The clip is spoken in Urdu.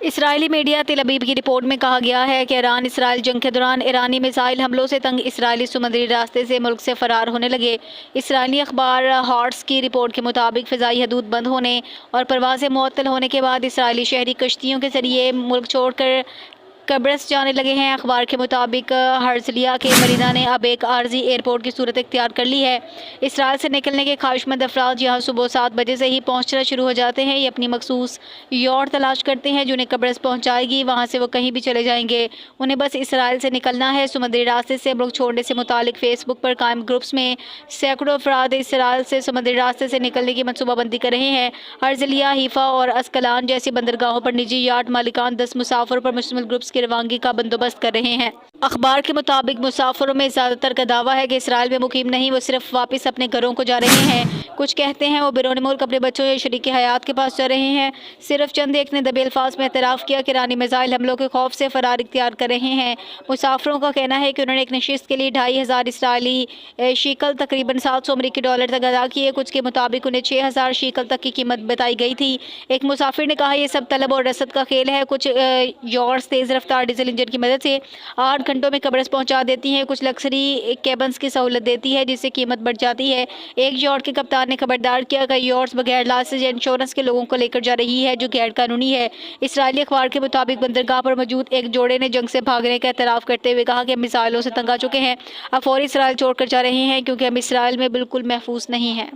اسرائیلی میڈیا تل ابیب کی رپورٹ میں کہا گیا ہے کہ ایران اسرائیل جنگ کے دوران ایرانی میزائل حملوں سے تنگ اسرائیلی سمندری راستے سے ملک سے فرار ہونے لگے۔ اسرائیلی اخبار ہارٹس کی رپورٹ کے مطابق فضائی حدود بند ہونے اور پروازیں معطل ہونے کے بعد اسرائیلی شہری کشتیوں کے ذریعے ملک چھوڑ کر قبرص جانے لگے ہیں۔ اخبار کے مطابق ہرزلیہ کے مرینا نے اب ایک عارضی ایئرپورٹ کی صورت اختیار کر لی ہے۔ اسرائیل سے نکلنے کے خواہش مند افراد یہاں صبح 7 بجے سے ہی پہنچنا شروع ہو جاتے ہیں۔ یہ اپنی مخصوص یاٹ تلاش کرتے ہیں جنہیں قبرص پہنچائے گی، وہاں سے وہ کہیں بھی چلے جائیں گے، انہیں بس اسرائیل سے نکلنا ہے۔ سمندری راستے سے ملک چھوڑنے سے متعلق فیس بک پر قائم گروپس میں سینکڑوں افراد اسرائیل سے سمندری راستے سے نکلنے کی منصوبہ بندی کر رہے ہیں۔ ہرزلیہ، حیفا اور اسکلان جیسی بندرگاہوں پر نجی یاٹ مالکان 10 مسافروں پر مشتمل گروپس کی روانگی کا بندوبست کر رہے ہیں۔ اخبار کے مطابق مسافروں میں زیادہ تر کا دعویٰ ہے کہ اسرائیل میں مقیم نہیں، وہ صرف واپس اپنے گھروں کو جا رہے ہیں۔ کچھ کہتے ہیں وہ بیرون ملک اپنے بچوں یا شریک حیات کے پاس جا رہے ہیں۔ صرف چند ایک نے دبے الفاظ میں اعتراف کیا کہ ایرانی میزائل حملوں کے خوف سے فرار اختیار کر رہے ہیں۔ مسافروں کا کہنا ہے کہ انہوں نے ایک نشست کے لیے 2500 اسرائیلی شیکل تقریباً $700 تک ادا کیے۔ کچھ کے مطابق انہیں 6000 شیکل تک کی قیمت بتائی گئی تھی۔ ایک مسافر نے کہا یہ سب طلب اور رسد کا کھیل ہے۔ کچھ یاٹس تیز رفتار ڈیزل انجن کی مدد سے 8 گھنٹوں میں قبرص پہنچا دیتی ہیں، کچھ لگژری کیبنز کی سہولت دیتی ہے جس سے قیمت بڑھ جاتی ہے۔ ایک یاٹ کے کپتان نے خبردار کیا کہ یاٹس بغیر لائسنس یا انشورنس کے لوگوں کو لے کر جا رہی ہے جو غیر قانونی ہے۔ اسرائیلی اخبار کے مطابق بندرگاہ پر موجود ایک جوڑے نے جنگ سے بھاگنے کا اعتراف کرتے ہوئے کہا کہ ہم میزائلوں سے تنگ آ چکے ہیں، اب فوری اسرائیل چھوڑ کر جا رہے ہیں کیونکہ ہم اسرائیل میں بالکل محفوظ نہیں ہیں۔